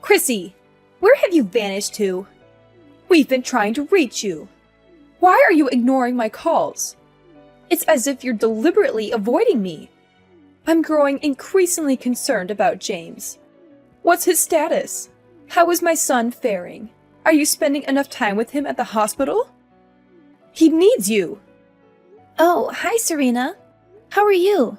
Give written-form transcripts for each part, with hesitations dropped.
Chrissy, where have you vanished to? We've been trying to reach you. Why are you ignoring my calls? It's as if you're deliberately avoiding me. I'm growing increasingly concerned about James. What's his status? How is my son faring? Are you spending enough time with him at the hospital? He needs you. Oh, hi, Serena. How are you?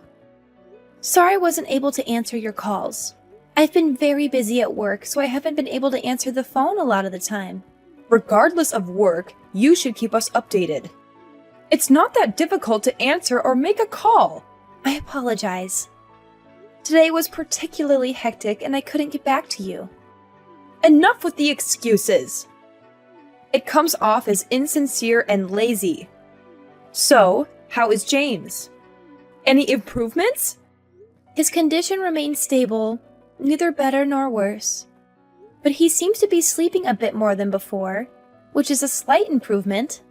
Sorry I wasn't able to answer your calls. I've been very busy at work, so I haven't been able to answer the phone a lot of the time. Regardless of work, you should keep us updated. It's not that difficult to answer or make a call. I apologize. Today was particularly hectic and I couldn't get back to you. Enough with the excuses. It comes off as insincere and lazy. So, how is James? Any improvements? His condition remains stable, neither better nor worse. But he seems to be sleeping a bit more than before, which is a slight improvement.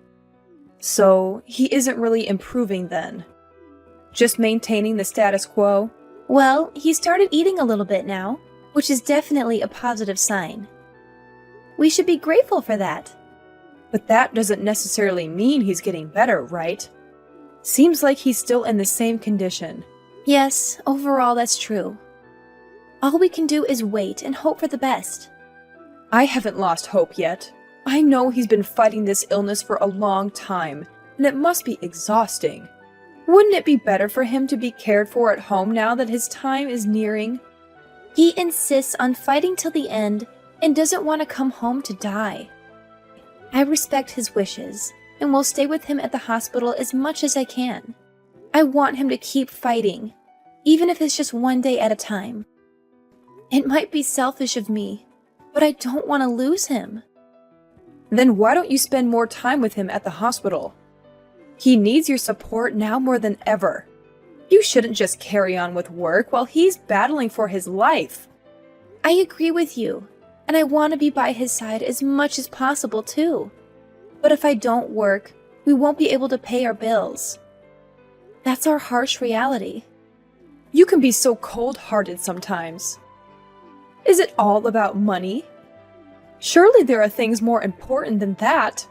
So, he isn't really improving then? Just maintaining the status quo? Well, he started eating a little bit now, which is definitely a positive sign. We should be grateful for that. But that doesn't necessarily mean he's getting better, right? Seems like he's still in the same condition. Yes, overall that's true. All we can do is wait and hope for the best. I haven't lost hope yet. I know he's been fighting this illness for a long time, and it must be exhausting. Wouldn't it be better for him to be cared for at home now that his time is nearing? He insists on fighting till the end and doesn't want to come home to die. I respect his wishes and will stay with him at the hospital as much as I can. I want him to keep fighting, even if it's just one day at a time. It might be selfish of me, but I don't want to lose him. Then why don't you spend more time with him at the hospital? He needs your support now more than ever. You shouldn't just carry on with work while he's battling for his life. I agree with you, and I want to be by his side as much as possible too. But if I don't work, we won't be able to pay our bills. That's our harsh reality. You can be so cold-hearted sometimes. Is it all about money? Surely there are things more important than that.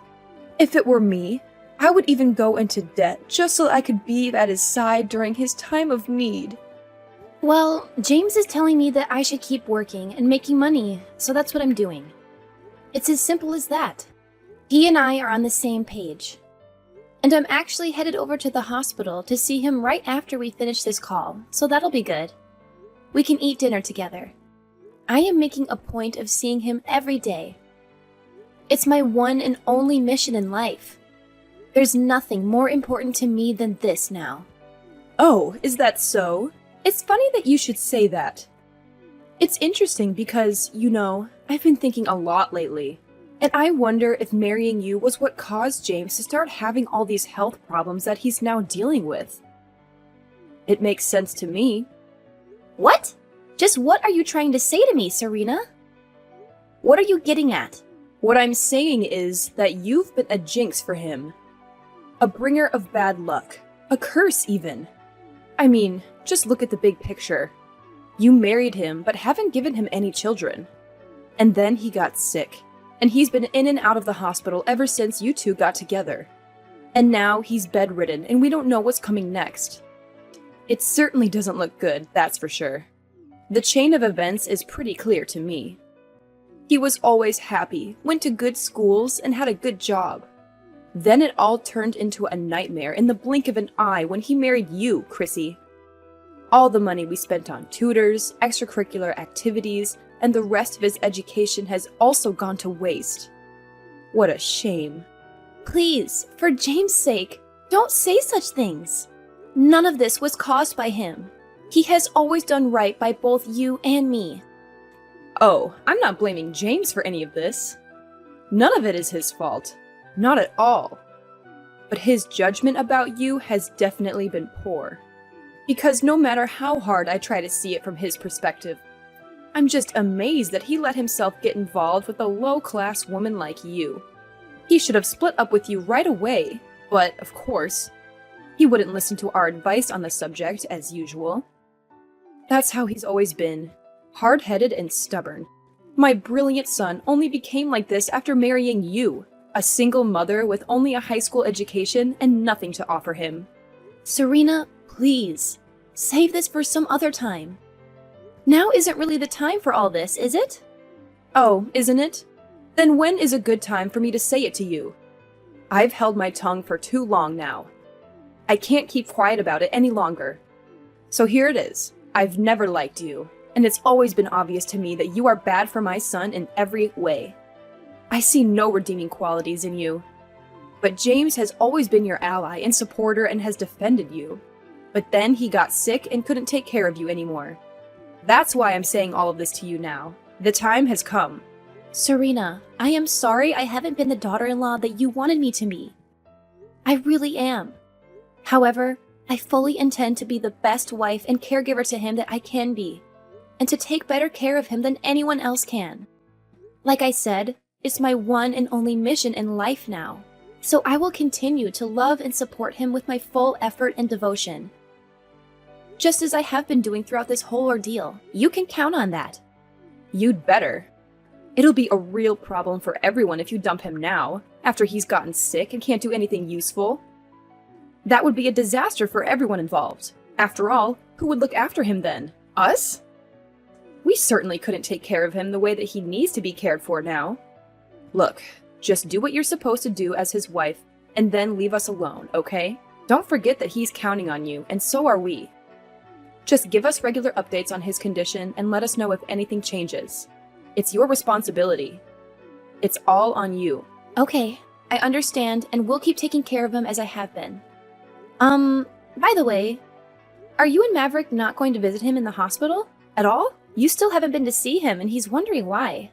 If it were me, I would even go into debt just so I could be at his side during his time of need. Well, James is telling me that I should keep working and making money, so that's what I'm doing. It's as simple as that. He and I are on the same page. And I'm actually headed over to the hospital to see him right after we finish this call, so that'll be good. We can eat dinner together. I am making a point of seeing him every day. It's my one and only mission in life. There's nothing more important to me than this now. Oh, is that so? It's funny that you should say that. It's interesting because, I've been thinking a lot lately. And I wonder if marrying you was what caused James to start having all these health problems that he's now dealing with. It makes sense to me. What? Just what are you trying to say to me, Serena? What are you getting at? What I'm saying is that you've been a jinx for him. A bringer of bad luck. A curse, even. I mean, just look at the big picture. You married him, but haven't given him any children. And then he got sick, and he's been in and out of the hospital ever since you two got together. And now he's bedridden, and we don't know what's coming next. It certainly doesn't look good, that's for sure. The chain of events is pretty clear to me. He was always happy, went to good schools, and had a good job. Then it all turned into a nightmare in the blink of an eye when he married you, Chrissy. All the money we spent on tutors, extracurricular activities, and the rest of his education has also gone to waste. What a shame. Please, for James' sake, don't say such things. None of this was caused by him. He has always done right by both you and me. Oh, I'm not blaming James for any of this. None of it is his fault. Not at all. But his judgment about you has definitely been poor. Because no matter how hard I try to see it from his perspective, I'm just amazed that he let himself get involved with a low-class woman like you. He should have split up with you right away, but, of course, he wouldn't listen to our advice on the subject as usual. That's how he's always been, hard-headed and stubborn. My brilliant son only became like this after marrying you, a single mother with only a high school education and nothing to offer him. Serena, please. Save this for some other time. Now isn't really the time for all this, is it? Oh, isn't it? Then when is a good time for me to say it to you? I've held my tongue for too long now. I can't keep quiet about it any longer. So here it is. I've never liked you, and it's always been obvious to me that you are bad for my son in every way. I see no redeeming qualities in you. But James has always been your ally and supporter and has defended you. But then he got sick and couldn't take care of you anymore. That's why I'm saying all of this to you now. The time has come. Serena, I am sorry I haven't been the daughter-in-law that you wanted me to be. I really am. However, I fully intend to be the best wife and caregiver to him that I can be, and to take better care of him than anyone else can. Like I said, it's my one and only mission in life now, so I will continue to love and support him with my full effort and devotion. Just as I have been doing throughout this whole ordeal. You can count on that. You'd better. It'll be a real problem for everyone if you dump him now, after he's gotten sick and can't do anything useful. That would be a disaster for everyone involved. After all, who would look after him then? Us? We certainly couldn't take care of him the way that he needs to be cared for now. Look, just do what you're supposed to do as his wife, and then leave us alone, okay? Don't forget that he's counting on you, and so are we. Just give us regular updates on his condition and let us know if anything changes. It's your responsibility. It's all on you. Okay, I understand, and we'll keep taking care of him as I have been. By the way, are you and Maverick not going to visit him in the hospital at all? You still haven't been to see him, and he's wondering why.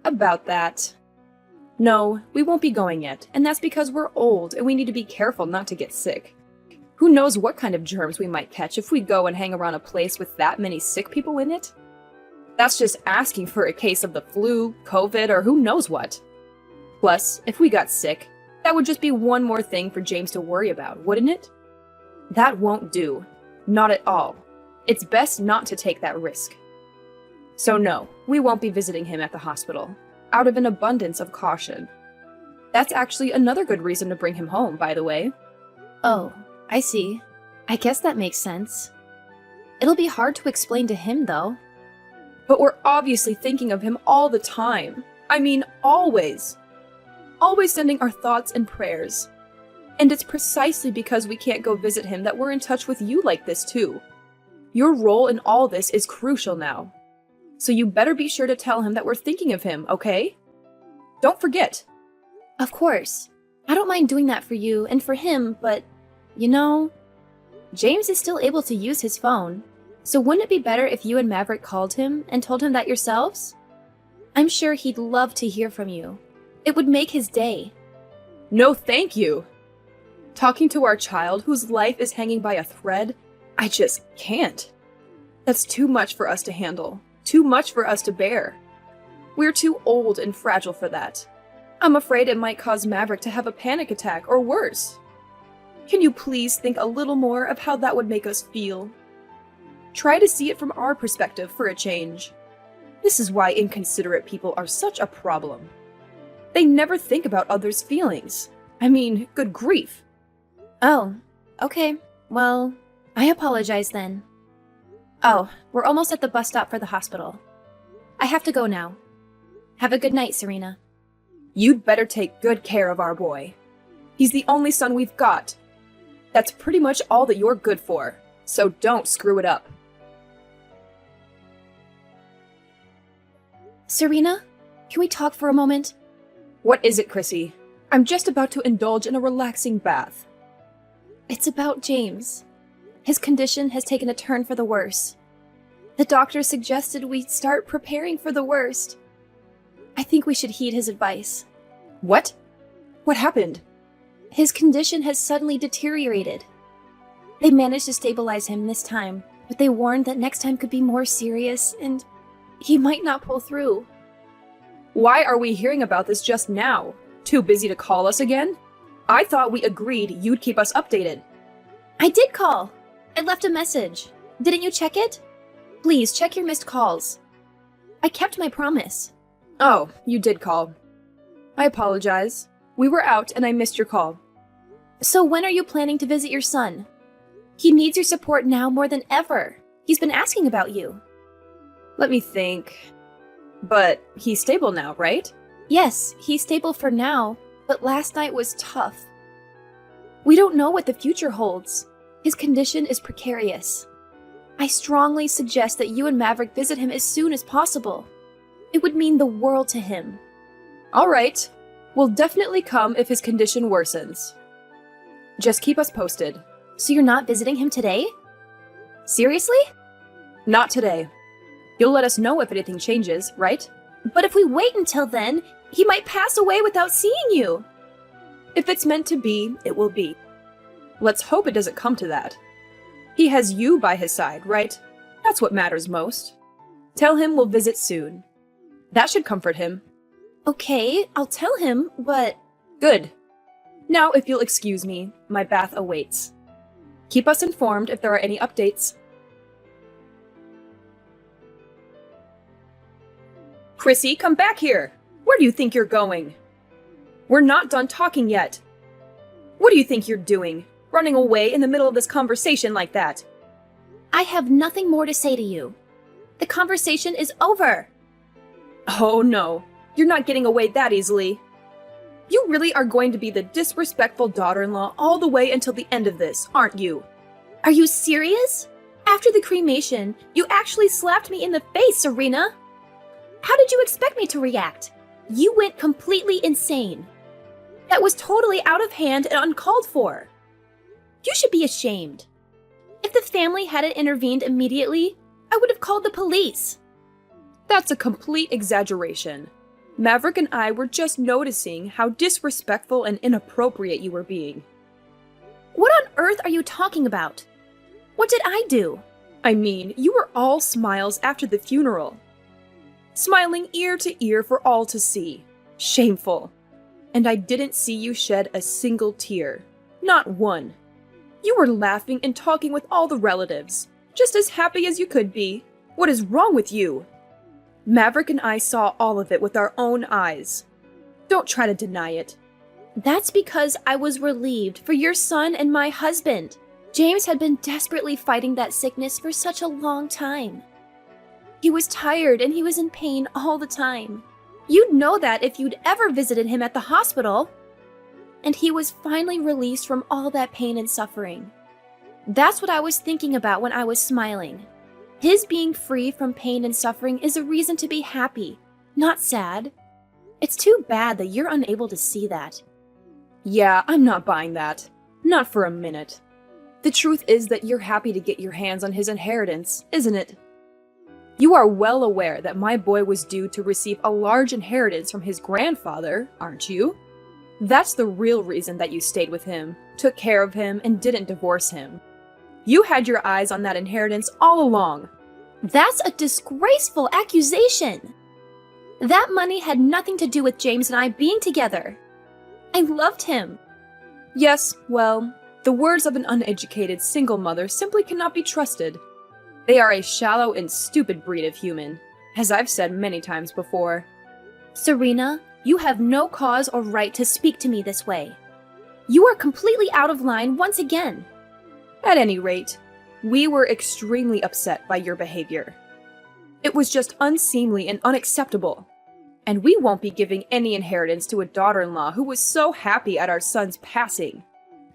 About that. No, we won't be going yet, and that's because we're old and we need to be careful not to get sick. Who knows what kind of germs we might catch if we go and hang around a place with that many sick people in it? That's just asking for a case of the flu, COVID, or who knows what. Plus, if we got sick, that would just be one more thing for James to worry about, wouldn't it? That won't do. Not at all. It's best not to take that risk. So no, we won't be visiting him at the hospital, out of an abundance of caution. That's actually another good reason to bring him home, by the way. Oh, I see. I guess that makes sense. It'll be hard to explain to him, though. But we're obviously thinking of him all the time. I mean, always. Always sending our thoughts and prayers. And it's precisely because we can't go visit him that we're in touch with you like this, too. Your role in all this is crucial now. So you better be sure to tell him that we're thinking of him, okay? Don't forget. Of course. I don't mind doing that for you and for him, but, you know, James is still able to use his phone. So wouldn't it be better if you and Maverick called him and told him that yourselves? I'm sure he'd love to hear from you. It would make his day. No, thank you. Talking to our child whose life is hanging by a thread, I just can't. That's too much for us to handle. Too much for us to bear. We're too old and fragile for that. I'm afraid it might cause Maverick to have a panic attack or worse. Can you please think a little more of how that would make us feel? Try to see it from our perspective for a change. This is why inconsiderate people are such a problem. They never think about others' feelings. I mean, good grief. Oh, okay. Well, I apologize then. Oh, we're almost at the bus stop for the hospital. I have to go now. Have a good night, Serena. You'd better take good care of our boy. He's the only son we've got. That's pretty much all that you're good for, so don't screw it up. Serena, can we talk for a moment? What is it, Chrissy? I'm just about to indulge in a relaxing bath. It's about James. His condition has taken a turn for the worse. The doctor suggested we start preparing for the worst. I think we should heed his advice. What? What happened? His condition has suddenly deteriorated. They managed to stabilize him this time, but they warned that next time could be more serious and he might not pull through. Why are we hearing about this just now? Too busy to call us again? I thought we agreed you'd keep us updated. I did call. I left a message. Didn't you check it? Please check your missed calls. I kept my promise. Oh, you did call. I apologize. We were out and I missed your call. So when are you planning to visit your son? He needs your support now more than ever. He's been asking about you. Let me think. But he's stable now, right? Yes, he's stable for now, but last night was tough. We don't know what the future holds. His condition is precarious. I strongly suggest that you and Maverick visit him as soon as possible. It would mean the world to him. All right. We'll definitely come if his condition worsens. Just keep us posted. So you're not visiting him today? Seriously? Not today. You'll let us know if anything changes, right? But if we wait until then, he might pass away without seeing you. If it's meant to be, it will be. Let's hope it doesn't come to that. He has you by his side, right? That's what matters most. Tell him we'll visit soon. That should comfort him. Okay, I'll tell him, but... Good. Now, if you'll excuse me, my bath awaits. Keep us informed if there are any updates. Chrissy, come back here! Where do you think you're going? We're not done talking yet. What do you think you're doing? Running away in the middle of this conversation like that? I have nothing more to say to you. The conversation is over. Oh no, you're not getting away that easily. You really are going to be the disrespectful daughter-in-law all the way until the end of this, aren't you? Are you serious? After the cremation, you actually slapped me in the face, Serena. How did you expect me to react? You went completely insane. That was totally out of hand and uncalled for. You should be ashamed. If the family hadn't intervened immediately, I would have called the police. That's a complete exaggeration. Maverick and I were just noticing how disrespectful and inappropriate you were being. What on earth are you talking about? What did I do? I mean, you were all smiles after the funeral. Smiling ear to ear for all to see. Shameful. And I didn't see you shed a single tear. Not one. You were laughing and talking with all the relatives, just as happy as you could be. What is wrong with you? Maverick and I saw all of it with our own eyes. Don't try to deny it. That's because I was relieved for your son and my husband. James had been desperately fighting that sickness for such a long time. He was tired and he was in pain all the time. You'd know that if you'd ever visited him at the hospital. And he was finally released from all that pain and suffering. That's what I was thinking about when I was smiling. His being free from pain and suffering is a reason to be happy, not sad. It's too bad that you're unable to see that. Yeah, I'm not buying that. Not for a minute. The truth is that you're happy to get your hands on his inheritance, isn't it? You are well aware that my boy was due to receive a large inheritance from his grandfather, aren't you? That's the real reason that you stayed with him, took care of him, and didn't divorce him. You had your eyes on that inheritance all along. That's a disgraceful accusation. That money had nothing to do with James and I being together. I loved him. Yes, well, the words of an uneducated single mother simply cannot be trusted. They are a shallow and stupid breed of human, as I've said many times before. Serena, you have no cause or right to speak to me this way. You are completely out of line once again. At any rate, we were extremely upset by your behavior. It was just unseemly and unacceptable. And we won't be giving any inheritance to a daughter-in-law who was so happy at our son's passing.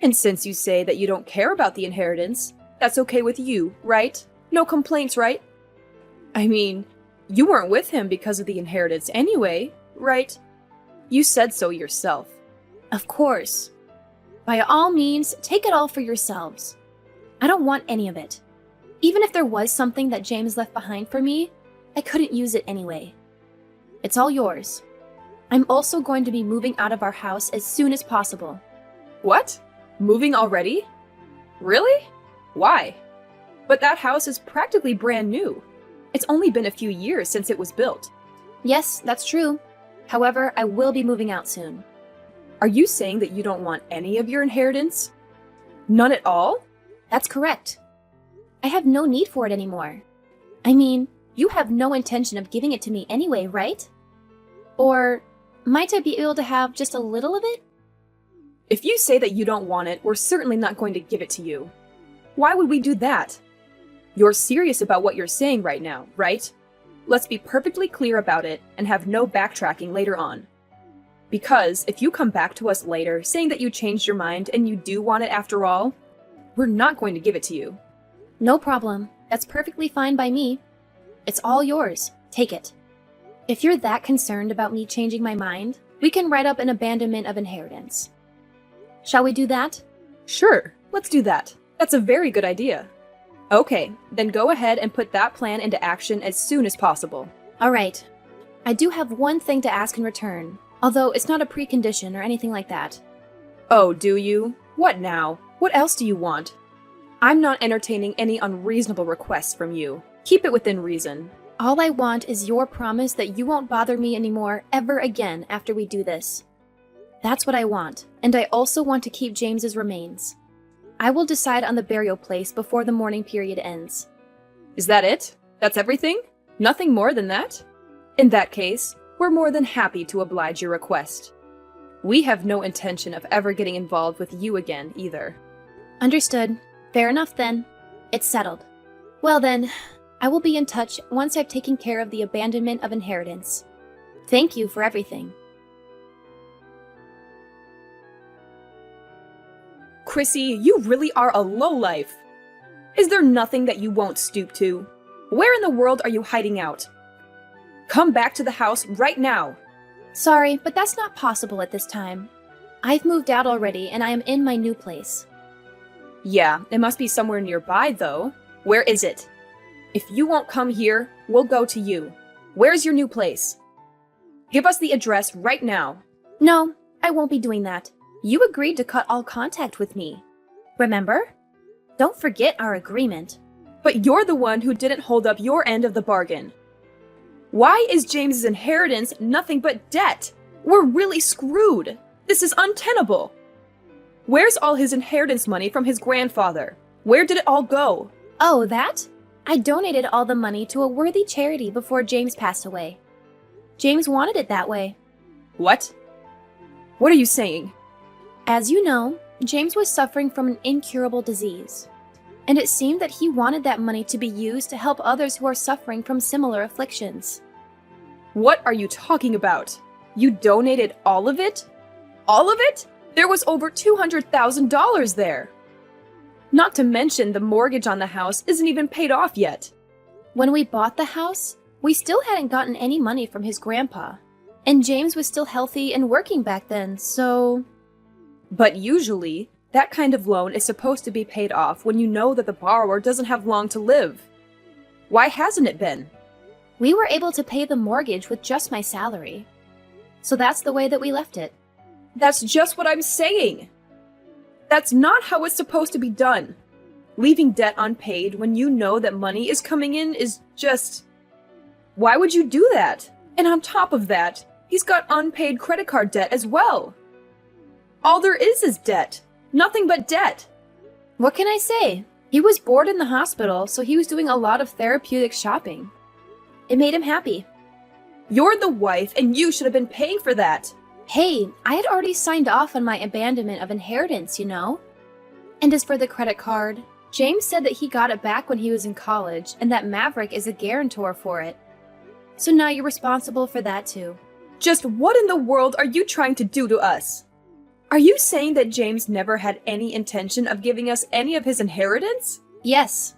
And since you say that you don't care about the inheritance, that's okay with you, right? No complaints, right? I mean, you weren't with him because of the inheritance anyway, right? You said so yourself. Of course. By all means, take it all for yourselves. I don't want any of it. Even if there was something that James left behind for me, I couldn't use it anyway. It's all yours. I'm also going to be moving out of our house as soon as possible. What? Moving already? Really? Why? But that house is practically brand new. It's only been a few years since it was built. Yes, that's true. However, I will be moving out soon. Are you saying that you don't want any of your inheritance? None at all? That's correct. I have no need for it anymore. I mean, You have no intention of giving it to me anyway, right? Or might I be able to have just a little of it? If you say that you don't want it, we're certainly not going to give it to you. Why would we do that? You're serious about what you're saying right now, right? Let's be perfectly clear about it and have no backtracking later on. Because if you come back to us later saying that you changed your mind and you do want it after all, we're not going to give it to you. No problem. That's perfectly fine by me. It's all yours. Take it. If you're that concerned about me changing my mind, we can write up an abandonment of inheritance. Shall we do that? Sure, let's do that. That's a very good idea. Okay, then go ahead and put that plan into action as soon as possible. All right. I do have one thing to ask in return, although it's not a precondition or anything like that. Oh, do you? What now? What else do you want? I'm not entertaining any unreasonable requests from you. Keep it within reason. All I want is your promise that you won't bother me anymore ever again after we do this. That's what I want, and I also want to keep James's remains. I will decide on the burial place before the mourning period ends. Is that it? That's everything? Nothing more than that? In that case, we're more than happy to oblige your request. We have no intention of ever getting involved with you again, either. Understood. Fair enough then. It's settled. Well then, I will be in touch once I've taken care of the abandonment of inheritance. Thank you for everything. Chrissy, you really are a lowlife. Is there nothing that you won't stoop to? Where in the world are you hiding out? Come back to the house right now. Sorry, but that's not possible at this time. I've moved out already and I am in my new place. Yeah, it must be somewhere nearby, though. Where is it? If you won't come here, we'll go to you. Where's your new place? Give us the address right now. No, I won't be doing that. You agreed to cut all contact with me. Remember? Don't forget our agreement. But you're the one who didn't hold up your end of the bargain. Why is James's inheritance nothing but debt? We're really screwed. This is untenable. Where's all his inheritance money from his grandfather? Where did it all go? Oh, that? I donated all the money to a worthy charity before James passed away. James wanted it that way. What? What are you saying? As you know, James was suffering from an incurable disease, and it seemed that he wanted that money to be used to help others who are suffering from similar afflictions. What are you talking about? You donated all of it? All of it? There was over $200,000 there. Not to mention the mortgage on the house isn't even paid off yet. When we bought the house, we still hadn't gotten any money from his grandpa, and James was still healthy and working back then, so... But usually, that kind of loan is supposed to be paid off when you know that the borrower doesn't have long to live. Why hasn't it been? We were able to pay the mortgage with just my salary. So that's the way that we left it. That's just what I'm saying. That's not how it's supposed to be done. Leaving debt unpaid when you know that money is coming in is just... Why would you do that? And on top of that, he's got unpaid credit card debt as well. All there is debt. Nothing but debt. What can I say? He was bored in the hospital, so he was doing a lot of therapeutic shopping. It made him happy. You're the wife, and you should have been paying for that. Hey, I had already signed off on my abandonment of inheritance, you know? And as for the credit card, James said that he got it back when he was in college, and that Maverick is a guarantor for it. So now you're responsible for that too. Just what in the world are you trying to do to us? Are you saying that James never had any intention of giving us any of his inheritance? Yes.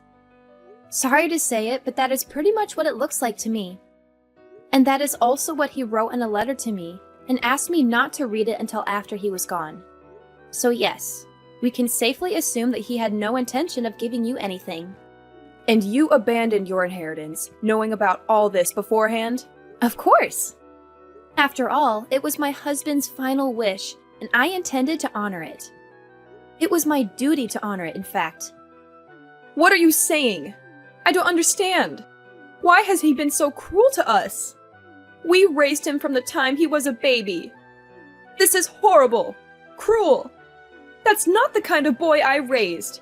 Sorry to say it, but that is pretty much what it looks like to me. And that is also what he wrote in a letter to me, and asked me not to read it until after he was gone. So yes, we can safely assume that he had no intention of giving you anything. And you abandoned your inheritance, knowing about all this beforehand? Of course! After all, it was my husband's final wish, and I intended to honor it. It was my duty to honor it, in fact. What are you saying? I don't understand. Why has he been so cruel to us? We raised him from the time he was a baby. This is horrible. Cruel. That's not the kind of boy I raised.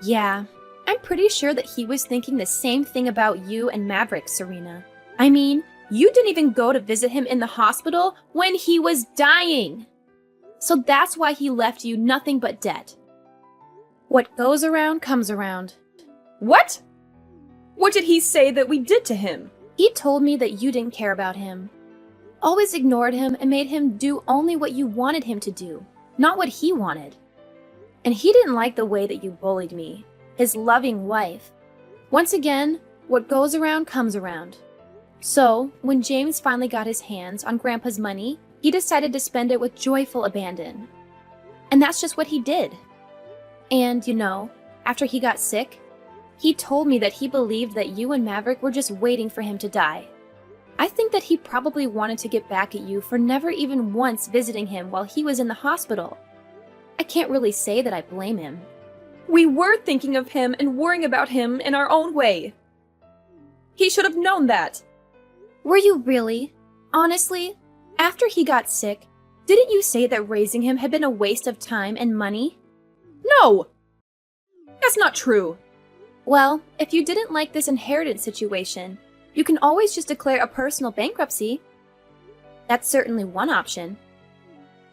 Yeah, I'm pretty sure that he was thinking the same thing about you and Maverick, Serena. I mean, you didn't even go to visit him in the hospital when he was dying. So that's why he left you nothing but debt. What goes around comes around. What? What did he say that we did to him? He told me that you didn't care about him. Always ignored him and made him do only what you wanted him to do, not what he wanted. And he didn't like the way that you bullied me, his loving wife. Once again, what goes around comes around. So, when James finally got his hands on Grandpa's money, he decided to spend it with joyful abandon. And that's just what he did. And, after he got sick, he told me that he believed that you and Maverick were just waiting for him to die. I think that he probably wanted to get back at you for never even once visiting him while he was in the hospital. I can't really say that I blame him. We were thinking of him and worrying about him in our own way. He should have known that. Were you really? Honestly? After he got sick, didn't you say that raising him had been a waste of time and money? No! That's not true. Well, if you didn't like this inheritance situation, you can always just declare a personal bankruptcy. That's certainly one option.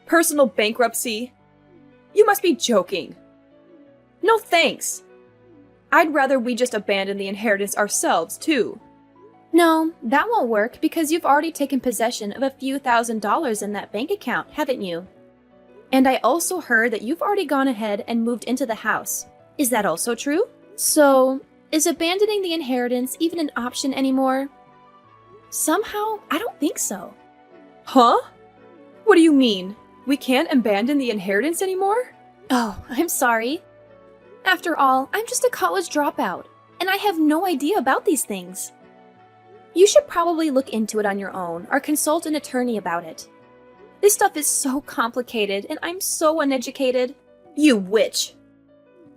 Personal bankruptcy? You must be joking. No thanks. I'd rather we just abandon the inheritance ourselves, too. No, that won't work because you've already taken possession of a few $1,000s in that bank account, haven't you? And I also heard that you've already gone ahead and moved into the house. Is that also true? So, is abandoning the inheritance even an option anymore? Somehow, I don't think so. Huh? What do you mean? We can't abandon the inheritance anymore? Oh, I'm sorry. After all, I'm just a college dropout, and I have no idea about these things. You should probably look into it on your own or consult an attorney about it. This stuff is so complicated, and I'm so uneducated. You witch!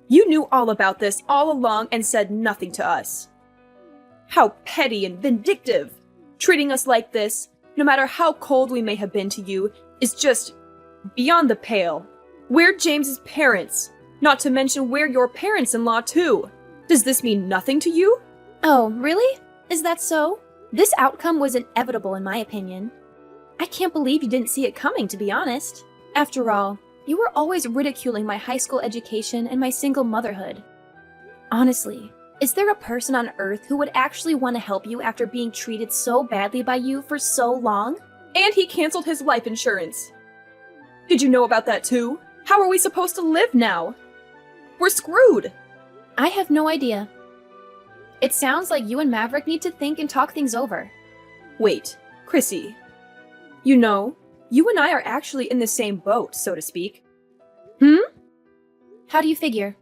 You knew all about this all along and said nothing to us. How petty and vindictive! Treating us like this, no matter how cold we may have been to you, is just beyond the pale. We're James's parents, not to mention we're your parents-in-law too. Does this mean nothing to you? Oh, really? Is that so? This outcome was inevitable in my opinion. I can't believe you didn't see it coming, to be honest. After all, you were always ridiculing my high school education and my single motherhood. Honestly, is there a person on Earth who would actually want to help you after being treated so badly by you for so long? And he canceled his life insurance. Did you know about that too? How are we supposed to live now? We're screwed! I have no idea. It sounds like you and Maverick need to think and talk things over. Wait, Chrissy. You know, you and I are actually in the same boat, so to speak. How do you figure?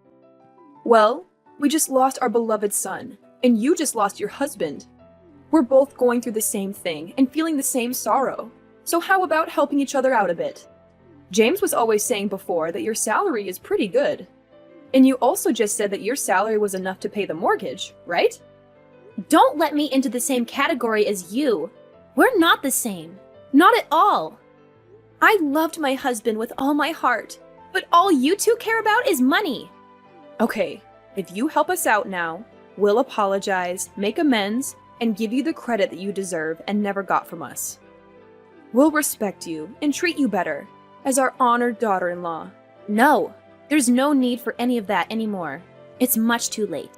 Well, we just lost our beloved son, and you just lost your husband. We're both going through the same thing and feeling the same sorrow. So how about helping each other out a bit? James was always saying before that your salary is pretty good. And you also just said that your salary was enough to pay the mortgage, right? Don't let me into the same category as you. We're not the same. Not at all. I loved my husband with all my heart, but all you two care about is money. Okay, if you help us out now, we'll apologize, make amends, and give you the credit that you deserve and never got from us. We'll respect you and treat you better as our honored daughter-in-law. No, there's no need for any of that anymore. It's much too late.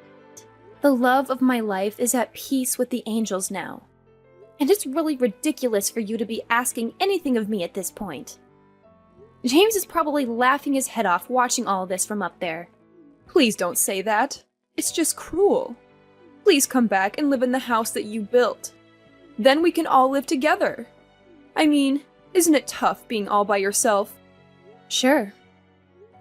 The love of my life is at peace with the angels now. And it's really ridiculous for you to be asking anything of me at this point. James is probably laughing his head off watching all this from up there. Please don't say that. It's just cruel. Please come back and live in the house that you built. Then we can all live together. I mean, isn't it tough being all by yourself? Sure.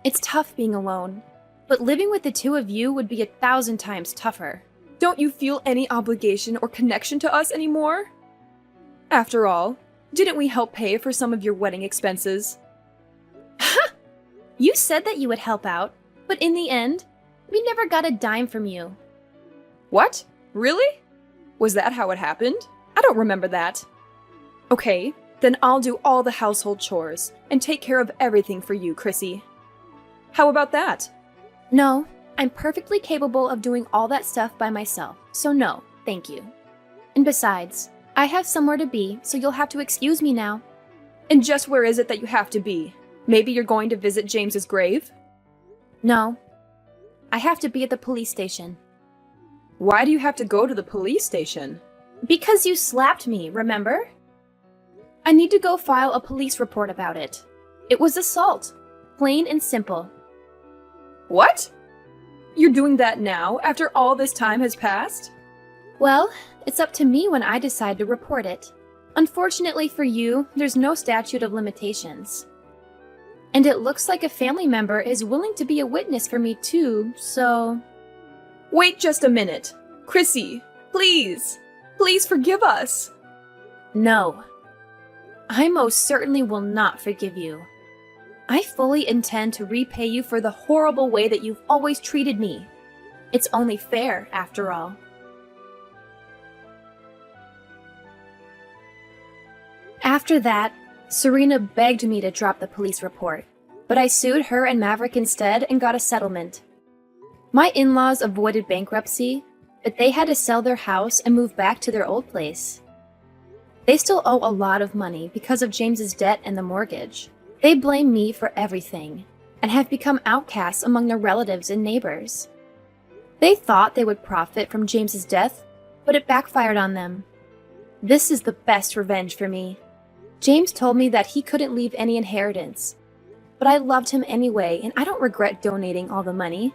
It's tough being alone, but living with the two of you would be 1,000 times tougher. Don't you feel any obligation or connection to us anymore? After all, didn't we help pay for some of your wedding expenses? You said that you would help out, but in the end, we never got a dime from you. What? Really? Was that how it happened? I don't remember that. Okay, then I'll do all the household chores and take care of everything for you, Chrissy. How about that? No, I'm perfectly capable of doing all that stuff by myself, so no, thank you. And besides, I have somewhere to be, so you'll have to excuse me now. And just where is it that you have to be? Maybe you're going to visit James's grave? No. I have to be at the police station. Why do you have to go to the police station? Because you slapped me, remember? I need to go file a police report about it. It was assault. Plain and simple. What? You're doing that now, after all this time has passed? Well, it's up to me when I decide to report it. Unfortunately for you, there's no statute of limitations. And it looks like a family member is willing to be a witness for me too, so... Wait just a minute. Chrissy, please. Please forgive us. No. I most certainly will not forgive you. I fully intend to repay you for the horrible way that you've always treated me. It's only fair, after all. After that, Serena begged me to drop the police report, but I sued her and Maverick instead and got a settlement. My in-laws avoided bankruptcy, but they had to sell their house and move back to their old place. They still owe a lot of money because of James's debt and the mortgage. They blame me for everything, and have become outcasts among their relatives and neighbors. They thought they would profit from James's death, but it backfired on them. This is the best revenge for me. James told me that he couldn't leave any inheritance, but I loved him anyway, and I don't regret donating all the money.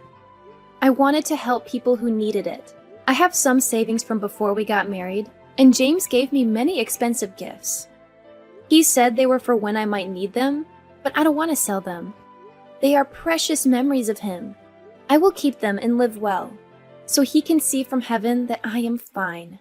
I wanted to help people who needed it. I have some savings from before we got married, and James gave me many expensive gifts. He said they were for when I might need them, but I don't want to sell them. They are precious memories of him. I will keep them and live well, so he can see from heaven that I am fine.